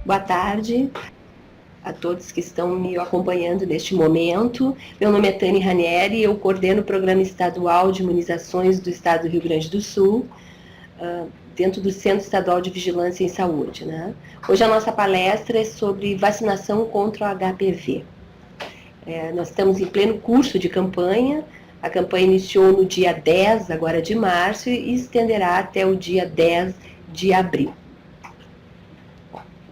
Boa tarde a todos que estão me acompanhando neste momento. Meu nome é Tânia Ranieri, eu coordeno o Programa Estadual de Imunizações do Estado do Rio Grande do Sul, dentro do Centro Estadual de Vigilância em Saúde, né? Hoje a nossa palestra é sobre vacinação contra o HPV. Nós estamos em pleno curso de campanha. A campanha iniciou no dia 10 agora de março e estenderá até o dia 10 de abril.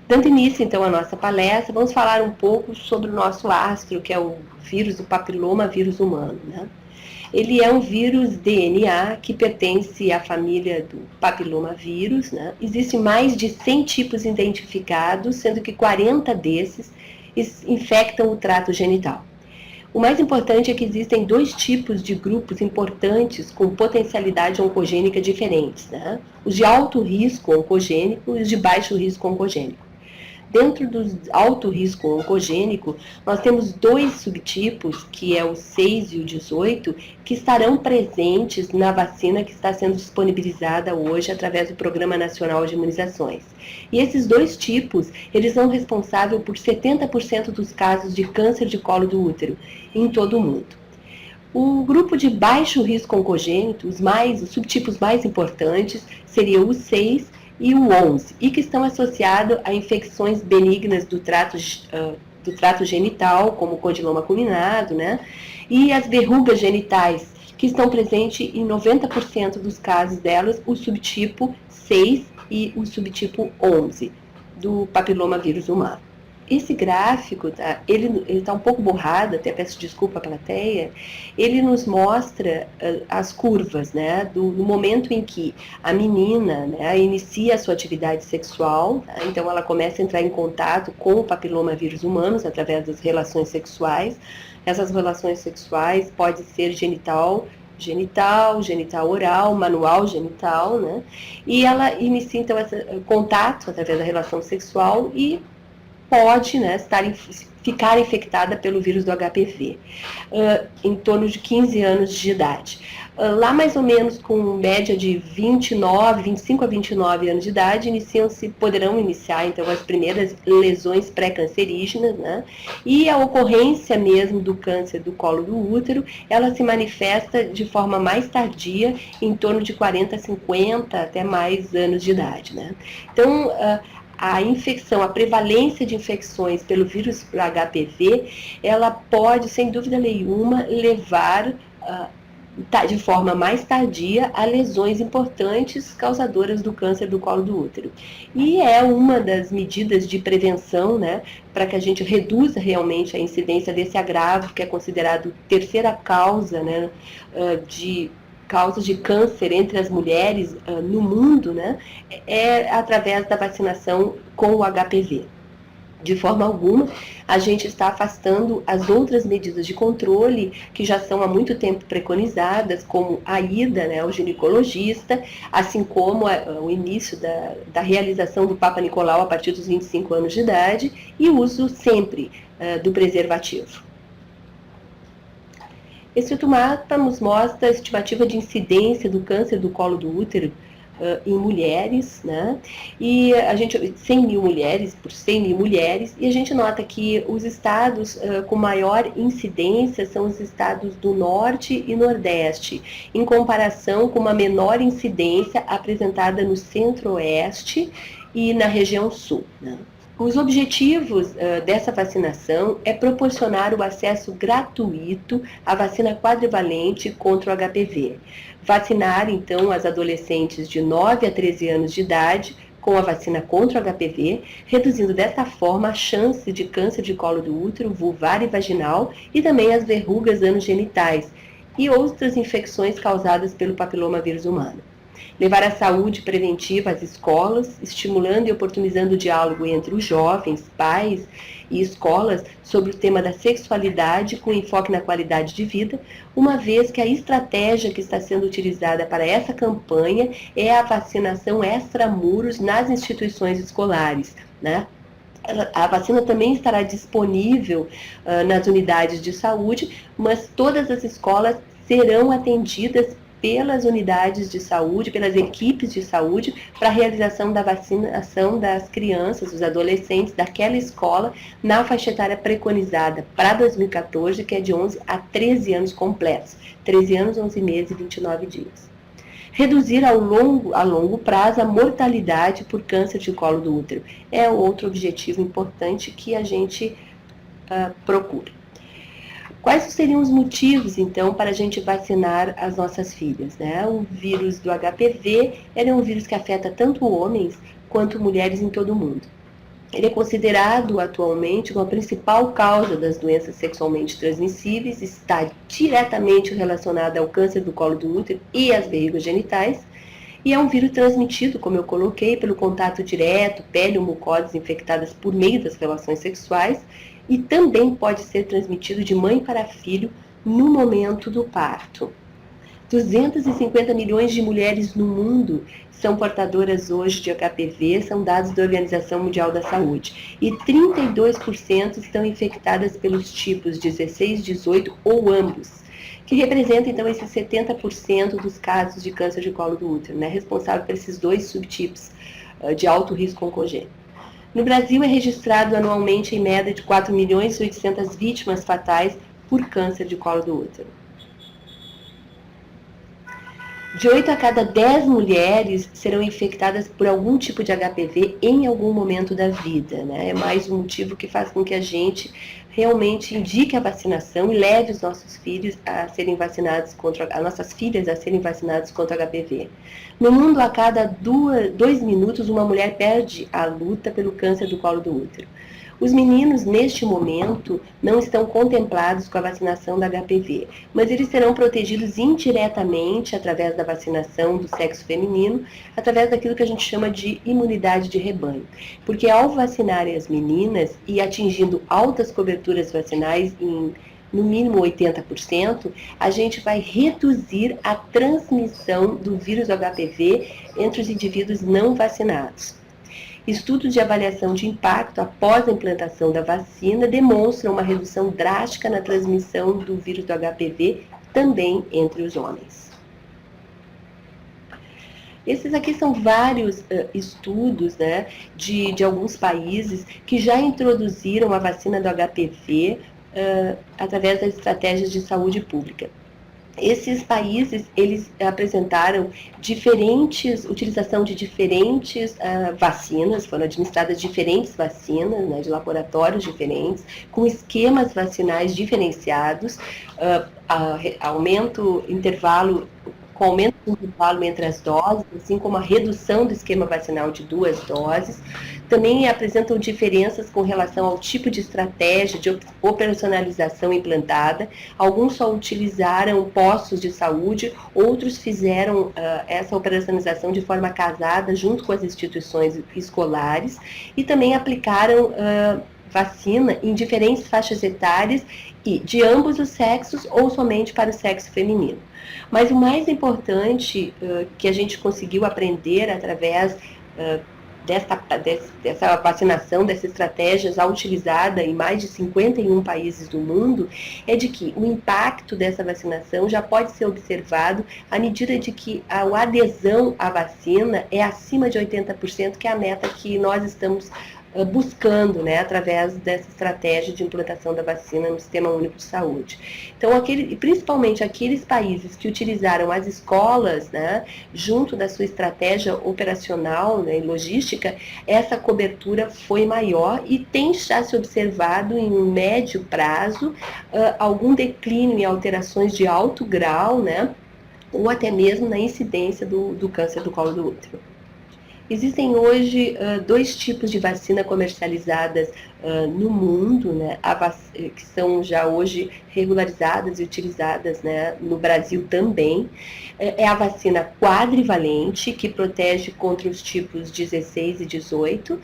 Dando início, então, à nossa palestra, vamos falar um pouco sobre o nosso astro, que é o vírus do papiloma vírus humano, né? Ele é um vírus DNA que pertence à família do papilomavírus, né? Existem mais de 100 tipos identificados, sendo que 40 desses infectam o trato genital. O mais importante é que existem dois tipos de grupos importantes com potencialidade oncogênica diferentes, né? Os de alto risco oncogênico e os de baixo risco oncogênico. Dentro do alto risco oncogênico, nós temos dois subtipos, que é o 6 e o 18, que estarão presentes na vacina que está sendo disponibilizada hoje através do Programa Nacional de Imunizações. E esses dois tipos, eles são responsáveis por 70% dos casos de câncer de colo do útero em todo o mundo. O grupo de baixo risco oncogênico, os subtipos mais importantes, seriam o 6 e o 11, e que estão associados a infecções benignas do trato genital, como o condiloma acuminado, né? E as verrugas genitais, que estão presentes em 90% dos casos delas, o subtipo 6 e o subtipo 11 do papiloma vírus humano. Esse gráfico, tá, ele está um pouco borrado, até peço desculpa à plateia, ele nos mostra as curvas, né, do momento em que a menina, né, inicia a sua atividade sexual, tá, então ela começa a entrar em contato com o papiloma vírus humanos através das relações sexuais. Essas relações sexuais podem ser genital oral, manual genital, né, e ela inicia então esse contato através da relação sexual e pode, né, ficar infectada pelo vírus do HPV em torno de 15 anos de idade. Lá mais ou menos com média de 25 a 29 anos de idade, poderão iniciar então as primeiras lesões pré-cancerígenas, né? E a ocorrência mesmo do câncer do colo do útero, ela se manifesta de forma mais tardia, em torno de 40, 50 até mais anos de idade, né? Então, a infecção, a prevalência de infecções pelo vírus HPV, ela pode, sem dúvida nenhuma, levar de forma mais tardia a lesões importantes causadoras do câncer do colo do útero. E é uma das medidas de prevenção, né, para que a gente reduza realmente a incidência desse agravo, que é considerado terceira causa, né, causas de câncer entre as mulheres no mundo, né, é através da vacinação com o HPV. De forma alguma, a gente está afastando as outras medidas de controle que já são há muito tempo preconizadas, como a ida, né, ao ginecologista, assim como o início da realização do Papa Nicolau a partir dos 25 anos de idade e o uso sempre do preservativo. Esse outro mapa nos mostra a estimativa de incidência do câncer do colo do útero em mulheres, né? E a gente, 100 mil mulheres por 100 mil mulheres, e a gente nota que os estados com maior incidência são os estados do norte e nordeste, em comparação com uma menor incidência apresentada no centro-oeste e na região sul, né? Os objetivos dessa vacinação é proporcionar o acesso gratuito à vacina quadrivalente contra o HPV. Vacinar, então, as adolescentes de 9 a 13 anos de idade com a vacina contra o HPV, reduzindo dessa forma a chance de câncer de colo do útero, vulvar e vaginal e também as verrugas anogenitais e outras infecções causadas pelo papiloma vírus humano. Levar a saúde preventiva às escolas, estimulando e oportunizando o diálogo entre os jovens, pais e escolas sobre o tema da sexualidade com enfoque na qualidade de vida, uma vez que a estratégia que está sendo utilizada para essa campanha é a vacinação extramuros nas instituições escolares, né? A vacina também estará disponível nas unidades de saúde, mas todas as escolas serão atendidas pelas unidades de saúde, pelas equipes de saúde, para a realização da vacinação das crianças, dos adolescentes daquela escola, na faixa etária preconizada para 2014, que é de 11 a 13 anos completos, 13 anos, 11 meses e 29 dias. Reduzir a longo prazo a mortalidade por câncer de colo do útero é outro objetivo importante que a gente procura. Quais seriam os motivos, então, para a gente vacinar as nossas filhas, né? O vírus do HPV é um vírus que afeta tanto homens quanto mulheres em todo o mundo. Ele é considerado atualmente como a principal causa das doenças sexualmente transmissíveis, está diretamente relacionado ao câncer do colo do útero e às veias genitais, e é um vírus transmitido, como eu coloquei, pelo contato direto, pele ou mucosas infectadas por meio das relações sexuais, e também pode ser transmitido de mãe para filho no momento do parto. 250 milhões de mulheres no mundo são portadoras hoje de HPV, são dados da Organização Mundial da Saúde, e 32% estão infectadas pelos tipos 16, 18 ou ambos, que representa então esses 70% dos casos de câncer de colo do útero, né, responsável por esses dois subtipos de alto risco oncogênico. No Brasil é registrado anualmente em média de 4 milhões e 800 vítimas fatais por câncer de colo do útero. De 8 a cada 10 mulheres serão infectadas por algum tipo de HPV em algum momento da vida, né? É mais um motivo que faz com que a gente realmente indique a vacinação e leve os nossos filhos a serem vacinados contra, as nossas filhas a serem vacinadas contra HPV. No mundo, a cada 2 minutos, uma mulher perde a luta pelo câncer do colo do útero. Os meninos, neste momento, não estão contemplados com a vacinação da HPV, mas eles serão protegidos indiretamente através da vacinação do sexo feminino, através daquilo que a gente chama de imunidade de rebanho. Porque ao vacinar as meninas e atingindo altas coberturas vacinais em no mínimo 80%, a gente vai reduzir a transmissão do vírus HPV entre os indivíduos não vacinados. Estudos de avaliação de impacto após a implantação da vacina demonstram uma redução drástica na transmissão do vírus do HPV também entre os homens. Esses aqui são vários estudos, né, de alguns países que já introduziram a vacina do HPV através das estratégias de saúde pública. Esses países, eles apresentaram utilização de diferentes vacinas, foram administradas diferentes vacinas, né, de laboratórios diferentes, com esquemas vacinais diferenciados, com aumento do intervalo entre as doses, assim como a redução do esquema vacinal de 2 doses. Também apresentam diferenças com relação ao tipo de estratégia de operacionalização implantada. Alguns só utilizaram postos de saúde, outros fizeram essa operacionalização de forma casada junto com as instituições escolares e também aplicaram vacina em diferentes faixas etárias e de ambos os sexos ou somente para o sexo feminino. Mas o mais importante que a gente conseguiu aprender através dessa vacinação, dessa estratégia já utilizada em mais de 51 países do mundo, é de que o impacto dessa vacinação já pode ser observado à medida de que a adesão à vacina é acima de 80%, que é a meta que nós estamos buscando, né, através dessa estratégia de implantação da vacina no Sistema Único de Saúde. Então, principalmente aqueles países que utilizaram as escolas, né, junto da sua estratégia operacional, né, e logística, essa cobertura foi maior e tem já se observado em um médio prazo algum declínio em alterações de alto grau, né, ou até mesmo na incidência do câncer do colo do útero. Existem hoje 2 tipos de vacina comercializadas no mundo, né, que são já hoje regularizadas e utilizadas, né, no Brasil também. É a vacina quadrivalente, que protege contra os tipos 16 e 18,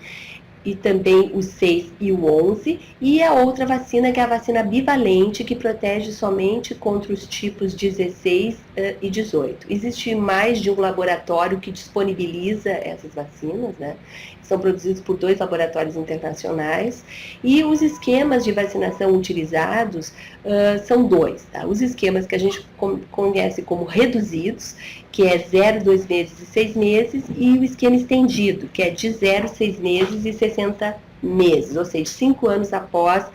e também o 6 e o 11, e a outra vacina que é a vacina bivalente, que protege somente contra os tipos 16 e 18. Existe mais de um laboratório que disponibiliza essas vacinas, né? São produzidos por 2 laboratórios internacionais, e os esquemas de vacinação utilizados são 2, tá? Os esquemas que a gente conhece como reduzidos, que é 0, 2 meses e 6 meses, e o esquema estendido, que é de 0, 6 meses e 60 meses, ou seja, 5 anos após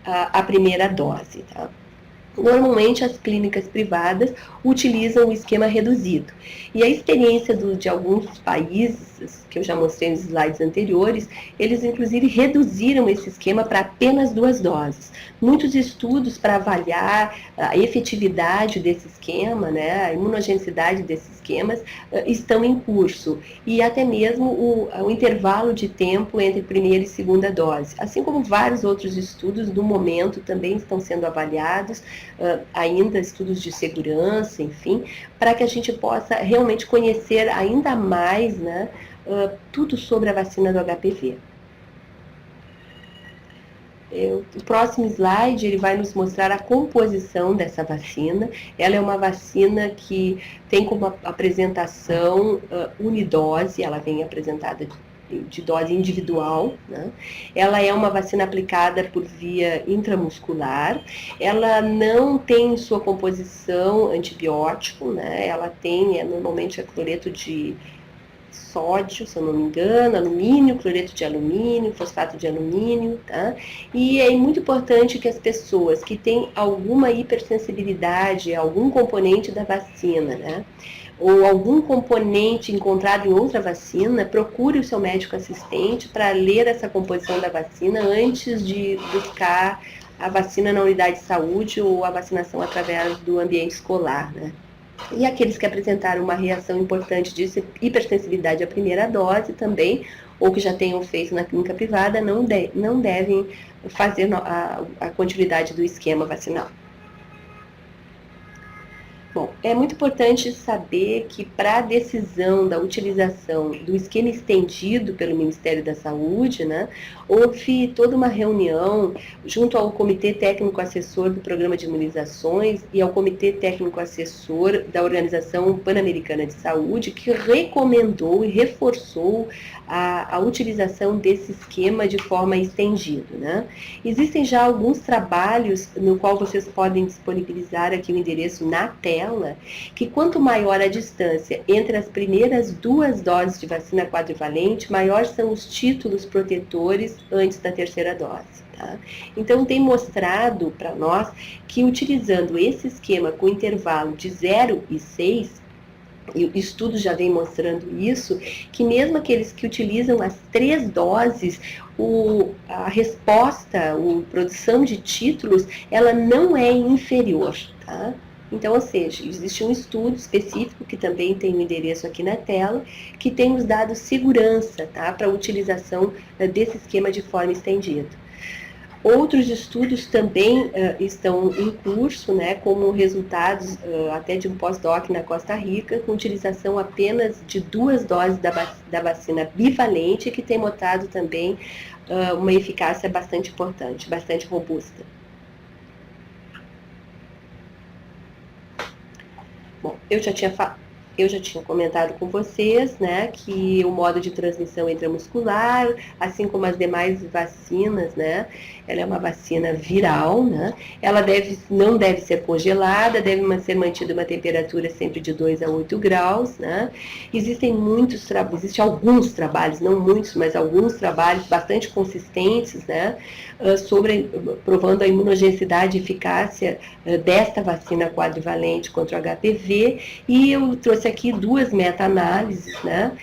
a primeira dose, tá? Normalmente as clínicas privadas utilizam o esquema reduzido. E a experiência de alguns países, que eu já mostrei nos slides anteriores, eles inclusive reduziram esse esquema para apenas 2 doses. Muitos estudos para avaliar a efetividade desse esquema, né, a imunogenicidade desses esquemas, estão em curso. E até mesmo o intervalo de tempo entre primeira e segunda dose. Assim como vários outros estudos, no momento, também estão sendo avaliados, ainda estudos de segurança, enfim, para que a gente possa realmente conhecer ainda mais, né, tudo sobre a vacina do HPV. O próximo slide ele vai nos mostrar a composição dessa vacina. Ela é uma vacina que tem como apresentação unidose, ela vem apresentada de dose individual, né? Ela é uma vacina aplicada por via intramuscular, ela não tem em sua composição antibiótico, né? Ela tem normalmente cloreto de sódio, se eu não me engano, alumínio, cloreto de alumínio, fosfato de alumínio, tá? E é muito importante que as pessoas que têm alguma hipersensibilidade a algum componente da vacina, né, ou algum componente encontrado em outra vacina, procure o seu médico assistente para ler essa composição da vacina antes de buscar a vacina na unidade de saúde ou a vacinação através do ambiente escolar, né? E aqueles que apresentaram uma reação importante de hipersensibilidade à primeira dose também, ou que já tenham feito na clínica privada, não devem fazer a continuidade do esquema vacinal. Bom, é muito importante saber que para a decisão da utilização do esquema estendido pelo Ministério da Saúde, né, houve toda uma reunião junto ao Comitê Técnico Assessor do Programa de Imunizações e ao Comitê Técnico Assessor da Organização Pan-Americana de Saúde, que recomendou e reforçou a utilização desse esquema de forma estendida, né? Existem já alguns trabalhos no qual vocês podem disponibilizar aqui o endereço na tela, que quanto maior a distância entre as primeiras 2 doses de vacina quadrivalente, maior são os títulos protetores antes da terceira dose. Tá? Então, tem mostrado para nós que utilizando esse esquema com intervalo de 0 e 6, e o estudo já vem mostrando isso, que mesmo aqueles que utilizam as 3 doses, a resposta, a produção de títulos, ela não é inferior, tá? Então, ou seja, existe um estudo específico, que também tem o endereço aqui na tela, que tem nos dado segurança, tá, para a utilização desse esquema de forma estendida. Outros estudos também estão em curso, né, como resultados até de um pós-doc na Costa Rica, com utilização apenas de 2 doses da vacina bivalente, que tem mostrado também uma eficácia bastante importante, bastante robusta. Bom, eu já tinha comentado com vocês, né, que o modo de transmissão intramuscular, assim como as demais vacinas, né, ela é uma vacina viral, né, ela não deve ser congelada, deve ser mantida uma temperatura sempre de 2 a 8 graus, né. Existem alguns trabalhos, não muitos, mas alguns trabalhos bastante consistentes, né, provando a imunogenicidade e eficácia desta vacina quadrivalente contra o HPV, e eu trouxe aqui 2 meta-análises, né,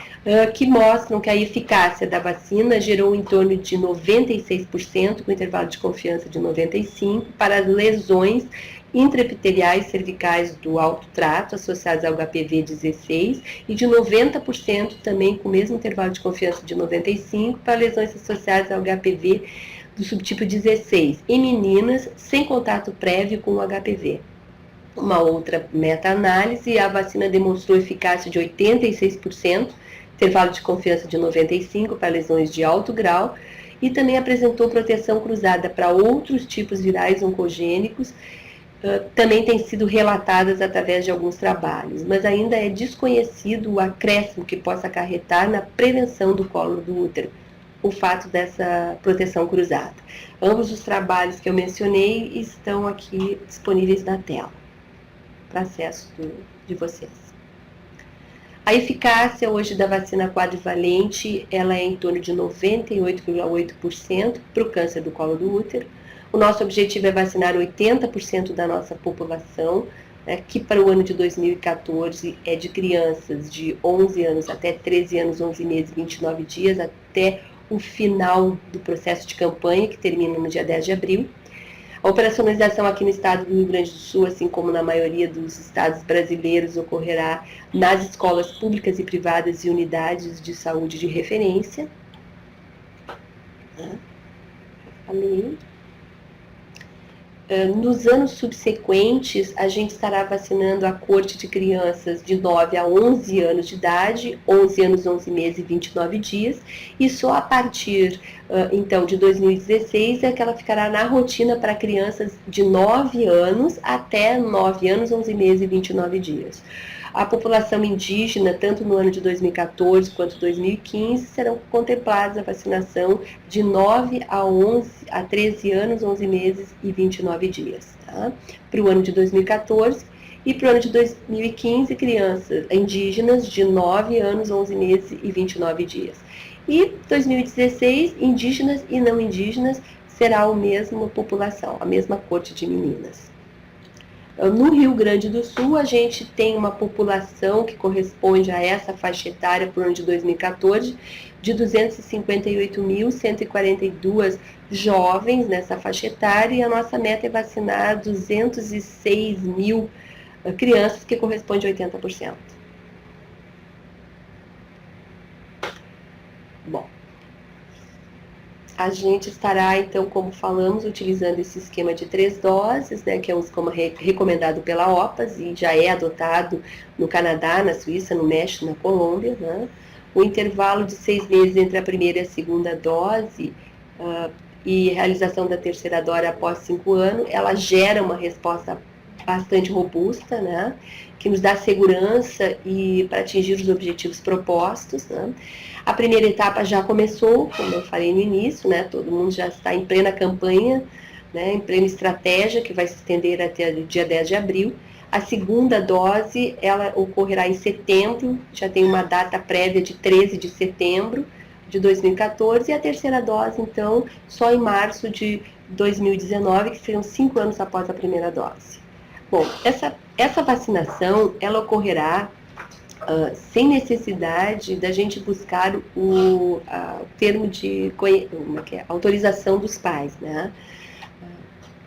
que mostram que a eficácia da vacina gerou em torno de 96%, com intervalo de confiança de 95%, para as lesões intraepiteliais cervicais do alto trato associadas ao HPV 16 e de 90% também com o mesmo intervalo de confiança de 95% para lesões associadas ao HPV do subtipo 16 em meninas sem contato prévio com o HPV. Uma outra meta-análise, a vacina demonstrou eficácia de 86%, intervalo de confiança de 95% para lesões de alto grau, e também apresentou proteção cruzada para outros tipos virais oncogênicos, também têm sido relatadas através de alguns trabalhos, mas ainda é desconhecido o acréscimo que possa acarretar na prevenção do colo do útero, o fato dessa proteção cruzada. Ambos os trabalhos que eu mencionei estão aqui disponíveis na tela, para acesso de vocês. A eficácia hoje da vacina quadrivalente, ela é em torno de 98,8% para o câncer do colo do útero. O nosso objetivo é vacinar 80% da nossa população, que para o ano de 2014 é de crianças de 11 anos até 13 anos, 11 meses e 29 dias, até o final do processo de campanha, que termina no dia 10 de abril. A operacionalização aqui no estado do Rio Grande do Sul, assim como na maioria dos estados brasileiros, ocorrerá nas escolas públicas e privadas e unidades de saúde de referência. Falei. Nos anos subsequentes, a gente estará vacinando a coorte de crianças de 9 a 11 anos de idade, 11 anos, 11 meses e 29 dias, e só a partir, então, de 2016 é que ela ficará na rotina para crianças de 9 anos até 9 anos, 11 meses e 29 dias. A população indígena, tanto no ano de 2014 quanto 2015, serão contempladas a vacinação de 9 a 13 anos, 11 meses e 29 dias. Tá? Para o ano de 2014 e para o ano de 2015, crianças indígenas de 9 anos, 11 meses e 29 dias. E 2016, indígenas e não indígenas, será a mesma população, a mesma coorte de meninas. No Rio Grande do Sul, a gente tem uma população que corresponde a essa faixa etária para o ano de 2014, de 258.142 jovens nessa faixa etária, e a nossa meta é vacinar 206 mil crianças, que corresponde a 80%. Bom, a gente estará, então, como falamos, utilizando esse esquema de 3 doses, né, que é um esquema recomendado pela OPAS e já é adotado no Canadá, na Suíça, no México, na Colômbia. Né? O intervalo de 6 meses entre a primeira e a segunda dose e realização da terceira dose após 5 anos, ela gera uma resposta bastante robusta, né, que nos dá segurança e para atingir os objetivos propostos. Né? A primeira etapa já começou, como eu falei no início, né, todo mundo já está em plena campanha, né, em plena estratégia, que vai se estender até o dia 10 de abril. A segunda dose, ela ocorrerá em setembro, já tem uma data prévia de 13 de setembro de 2014, e a terceira dose, então, só em março de 2019, que serão 5 anos após a primeira dose. Bom, essa vacinação, ela ocorrerá sem necessidade da gente buscar o termo de autorização dos pais, né?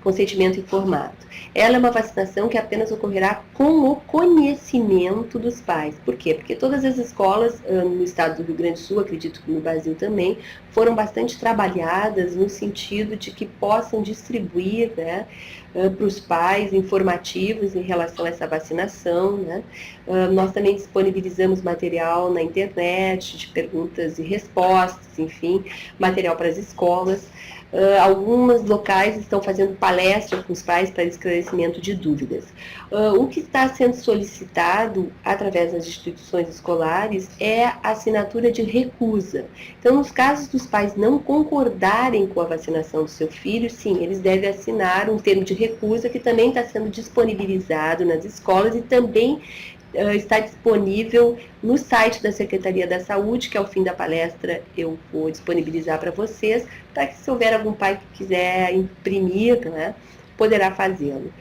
Consentimento informado. Ela é uma vacinação que apenas ocorrerá com o conhecimento dos pais. Por quê? Porque todas as escolas no estado do Rio Grande do Sul, acredito que no Brasil também, foram bastante trabalhadas no sentido de que possam distribuir, né, para os pais informativos em relação a essa vacinação. Né? Nós também disponibilizamos material na internet, de perguntas e respostas, enfim, material para as escolas. Alguns locais estão fazendo palestras com os pais para esclarecimento de dúvidas. O que está sendo solicitado através das instituições escolares é a assinatura de recusa. Então, nos casos dos pais não concordarem com a vacinação do seu filho, sim, eles devem assinar um termo de recusa, que também está sendo disponibilizado nas escolas e também está disponível no site da Secretaria da Saúde, que ao fim da palestra eu vou disponibilizar para vocês, para que se houver algum pai que quiser imprimir, né, poderá fazê-lo.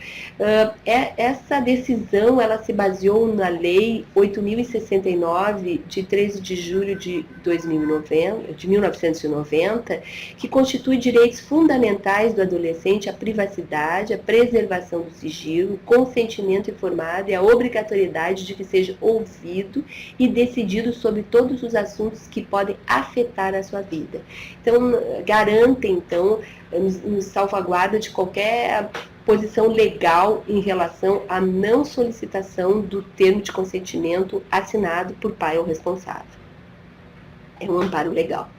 Essa decisão, ela se baseou na Lei 8.069, de 13 de julho de 1990, que constitui direitos fundamentais do adolescente à privacidade, à preservação do sigilo, consentimento informado e a obrigatoriedade de que seja ouvido e decidido sobre todos os assuntos que podem afetar a sua vida. Então, garante, então, nos salvaguarda de qualquer posição legal em relação à não solicitação do termo de consentimento assinado por pai ou responsável. É um amparo legal.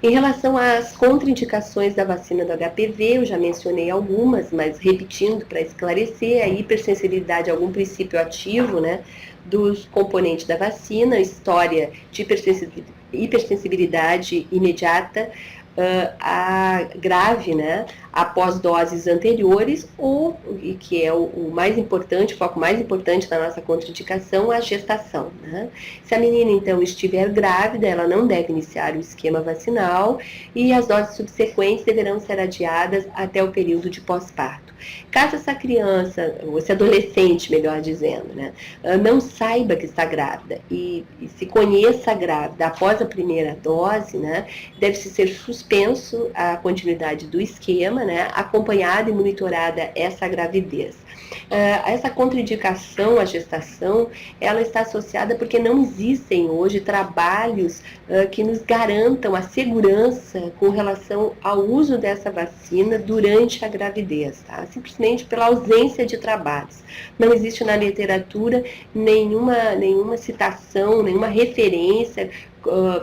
Em relação às contraindicações da vacina do HPV, eu já mencionei algumas, mas repetindo para esclarecer, a hipersensibilidade a algum princípio ativo, né, dos componentes da vacina, história de hipersensibilidade imediata, a grave, né, após doses anteriores, ou, e que é o mais importante, o foco mais importante da nossa contraindicação, a gestação, né? Se a menina, então, estiver grávida, ela não deve iniciar o esquema vacinal e as doses subsequentes deverão ser adiadas até o período de pós-parto. Caso essa criança, ou esse adolescente, melhor dizendo, né, não saiba que está grávida e se conheça grávida após a primeira dose, né, deve-se ser suspenso a continuidade do esquema, né, acompanhada e monitorada essa gravidez. Essa contraindicação à gestação, ela está associada porque não existem hoje trabalhos que nos garantam a segurança com relação ao uso dessa vacina durante a gravidez, tá? Simplesmente pela ausência de trabalhos. Não existe na literatura nenhuma citação, nenhuma referência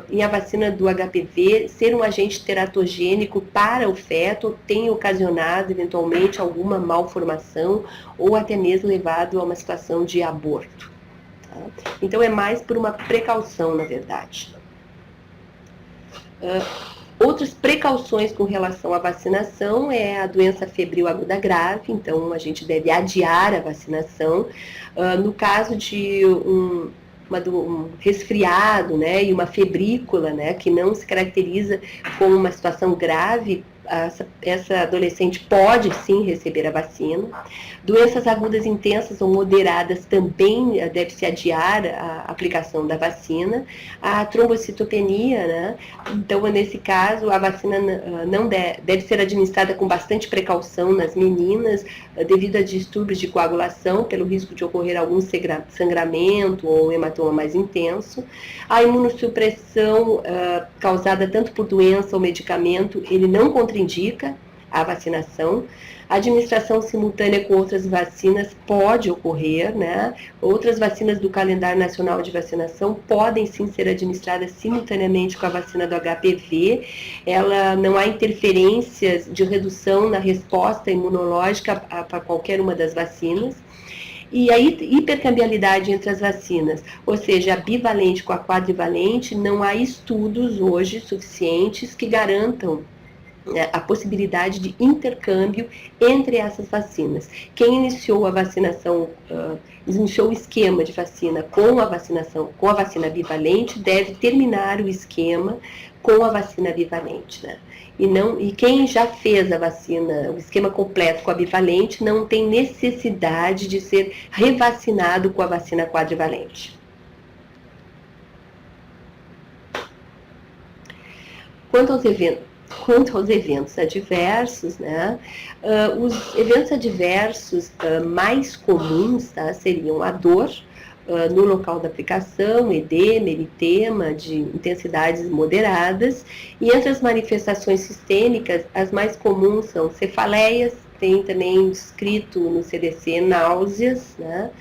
em a vacina do HPV ser um agente teratogênico para o feto, tem ocasionado eventualmente alguma malformação ou até mesmo levado a uma situação de aborto. Tá? Então é mais por uma precaução, na verdade. Outras precauções com relação à vacinação é a doença febril aguda grave, então a gente deve adiar a vacinação. No caso de um resfriado, né, e uma febrícula, né, que não se caracteriza como uma situação grave, essa adolescente pode sim receber a vacina. Doenças agudas intensas ou moderadas também deve-se adiar a aplicação da vacina. A trombocitopenia, né? Então, nesse caso, a vacina não deve ser administrada com bastante precaução nas meninas, devido a distúrbios de coagulação, pelo risco de ocorrer algum sangramento ou um hematoma mais intenso. A imunossupressão causada tanto por doença ou medicamento, ele não contraindica a vacinação. A administração simultânea com outras vacinas pode ocorrer, né? Outras vacinas do calendário nacional de vacinação podem sim ser administradas simultaneamente com a vacina do HPV. Não há interferências de redução na resposta imunológica para qualquer uma das vacinas. E a hipercambialidade entre as vacinas, ou seja, a bivalente com a quadrivalente, não há estudos hoje suficientes que garantam a possibilidade de intercâmbio entre essas vacinas. Quem iniciou a vacinação, iniciou o esquema de vacina com a vacina bivalente, deve terminar o esquema com a vacina bivalente, né? E quem já fez a vacina, o esquema completo com a bivalente, não tem necessidade de ser revacinado com a vacina quadrivalente. Quanto aos eventos adversos, né, os eventos adversos mais comuns, tá, seriam a dor no local da aplicação, edema, eritema de intensidades moderadas, e entre as manifestações sistêmicas, as mais comuns são cefaleias, tem também descrito no CDC náuseas, né,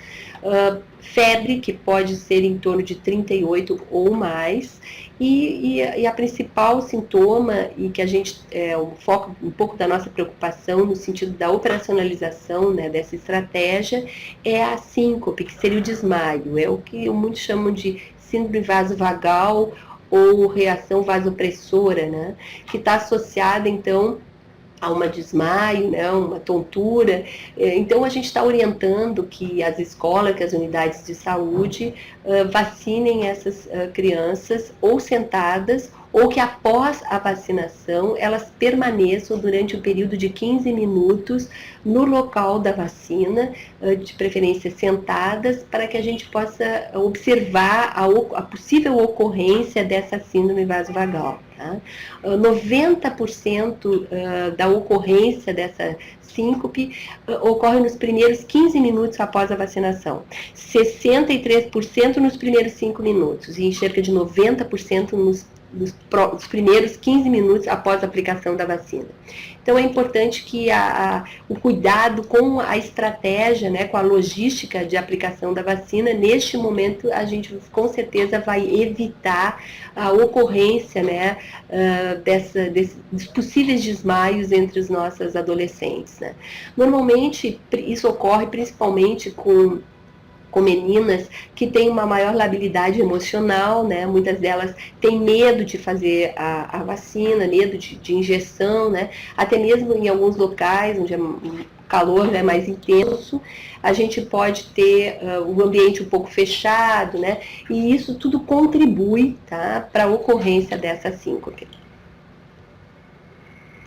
febre, que pode ser em torno de 38 ou mais, e a principal sintoma, e que a gente o foco um pouco da nossa preocupação no sentido da operacionalização, né, dessa estratégia, é a síncope, que seria o desmaio, é o que muitos chamam de síndrome vasovagal ou reação vasopressora, né, que está associada, então, a um desmaio, né, uma tontura. Então, a gente está orientando que as escolas, que as unidades de saúde vacinem essas crianças ou sentadas, ou que após a vacinação elas permaneçam durante um período de 15 minutos no local da vacina, de preferência sentadas, para que a gente possa observar a possível ocorrência dessa síndrome vasovagal. Tá? 90% da ocorrência dessa síncope ocorre nos primeiros 15 minutos após a vacinação, 63% nos primeiros 5 minutos e em cerca de 90% nos nos primeiros 15 minutos após a aplicação da vacina. Então é importante que o cuidado com a estratégia, né, com a logística de aplicação da vacina, neste momento a gente com certeza vai evitar a ocorrência, né, dos possíveis desmaios entre os nossos adolescentes, né. Normalmente isso ocorre principalmente com meninas que têm uma maior labilidade emocional, né? Muitas delas têm medo de fazer a vacina, medo de injeção, né? Até mesmo em alguns locais onde o calor é, né, mais intenso, a gente pode ter o ambiente um pouco fechado, né? E isso tudo contribui, tá, para a ocorrência dessa síncope.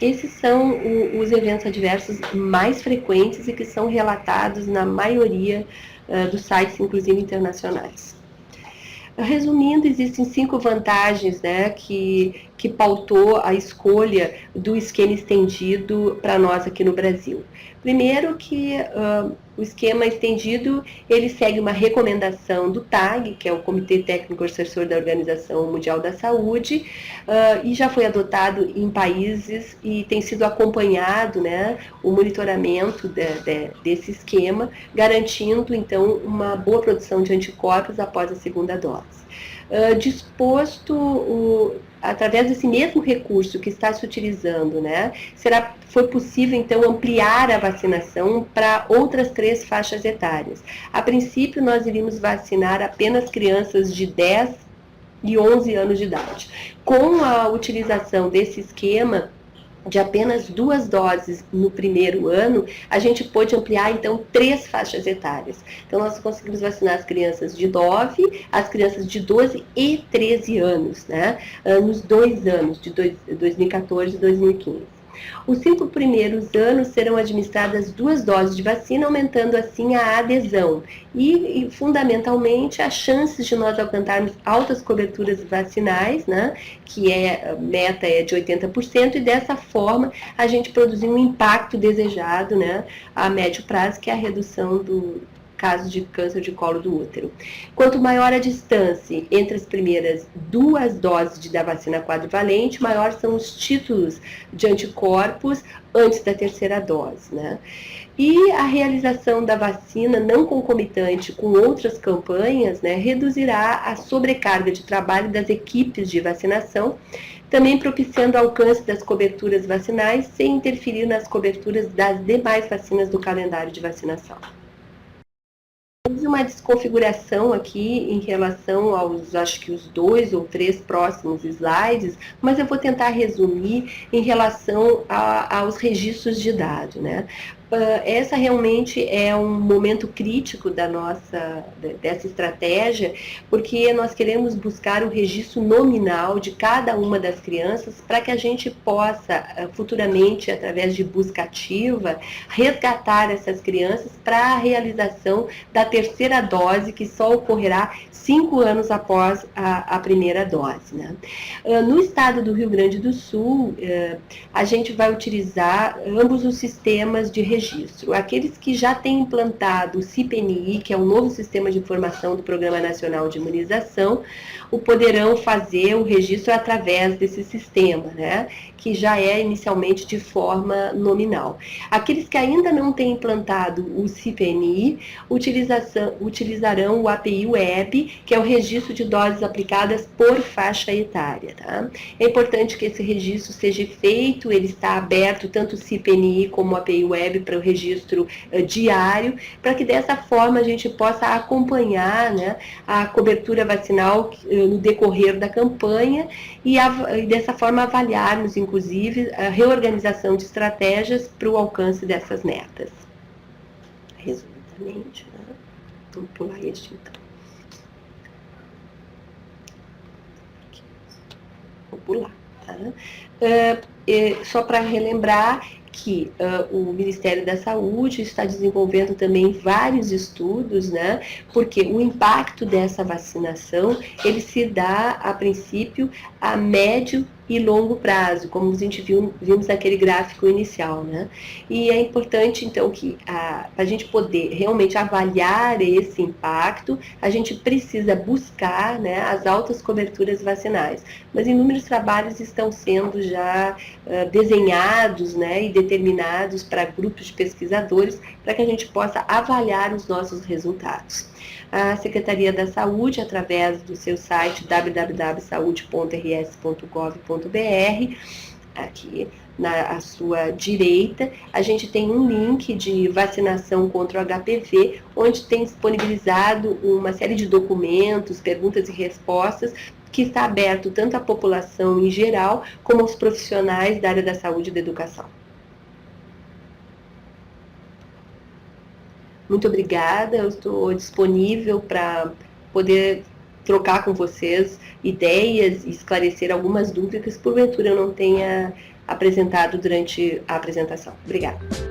Esses são os eventos adversos mais frequentes e que são relatados na maioria dos sites, inclusive internacionais. Resumindo, existem 5 vantagens, né, que pautou a escolha do esquema estendido para nós aqui no Brasil. Primeiro que o esquema estendido, ele segue uma recomendação do TAG, que é o Comitê Técnico Assessor da Organização Mundial da Saúde, e já foi adotado em países e tem sido acompanhado, né, o monitoramento desse esquema, garantindo, então, uma boa produção de anticorpos após a segunda dose. Através desse mesmo recurso que está se utilizando, né, foi possível, então, ampliar a vacinação para outras 3 faixas etárias. A princípio, nós iríamos vacinar apenas crianças de 10 e 11 anos de idade. Com a utilização desse esquema, de apenas 2 doses no primeiro ano, a gente pôde ampliar, então, 3 faixas etárias. Então, nós conseguimos vacinar as crianças de 9, as crianças de 12 e 13 anos, né? Nos 2 anos, de 2014 e 2015. Os 5 primeiros anos serão administradas 2 doses de vacina, aumentando assim a adesão e fundamentalmente as chances de nós alcançarmos altas coberturas vacinais, né, que a meta é de 80%, e dessa forma a gente produzir um impacto desejado, né, a médio prazo, que é a redução do casos de câncer de colo do útero. Quanto maior a distância entre as primeiras 2 doses da vacina quadrivalente, maior são os títulos de anticorpos antes da terceira dose, né? E a realização da vacina não concomitante com outras campanhas, né, reduzirá a sobrecarga de trabalho das equipes de vacinação, também propiciando o alcance das coberturas vacinais sem interferir nas coberturas das demais vacinas do calendário de vacinação. Uma desconfiguração aqui em relação aos, acho que os 2 ou 3 próximos slides, mas eu vou tentar resumir em relação aos registros de dados, né? Essa realmente é um momento crítico dessa estratégia, porque nós queremos buscar o registro nominal de cada uma das crianças para que a gente possa, futuramente, através de busca ativa, resgatar essas crianças para a realização da terceira dose, que só ocorrerá 5 anos após a primeira dose, né? No estado do Rio Grande do Sul, a gente vai utilizar ambos os sistemas de registro. Aqueles que já têm implantado o CIPNI, que é o novo sistema de informação do Programa Nacional de Imunização, poderão fazer o registro através desse sistema, né, que já é inicialmente de forma nominal. Aqueles que ainda não têm implantado o CIPNI utilizarão o API Web, que é o registro de doses aplicadas por faixa etária, tá? É importante que esse registro seja feito, ele está aberto, tanto o CIPNI como o API Web, para o registro diário, para que dessa forma a gente possa acompanhar, né, a cobertura vacinal no decorrer da campanha e dessa forma avaliarmos, inclusive, a reorganização de estratégias para o alcance dessas metas. Resumidamente, né? Vamos pular este então. Vou pular, tá? Só para relembrar que o Ministério da Saúde está desenvolvendo também vários estudos, né, porque o impacto dessa vacinação, ele se dá, a princípio, a médio e longo prazo, como a gente vimos naquele gráfico inicial, né? E é importante, então, que para a gente poder realmente avaliar esse impacto, a gente precisa buscar, né, as altas coberturas vacinais. Mas inúmeros trabalhos estão sendo já desenhados, né, e determinados para grupos de pesquisadores para que a gente possa avaliar os nossos resultados. A Secretaria da Saúde, através do seu site www.saude.rs.gov.br, aqui à sua direita, a gente tem um link de vacinação contra o HPV, onde tem disponibilizado uma série de documentos, perguntas e respostas, que está aberto tanto à população em geral, como aos profissionais da área da saúde e da educação. Muito obrigada, eu estou disponível para poder trocar com vocês ideias e esclarecer algumas dúvidas que porventura eu não tenha apresentado durante a apresentação. Obrigada.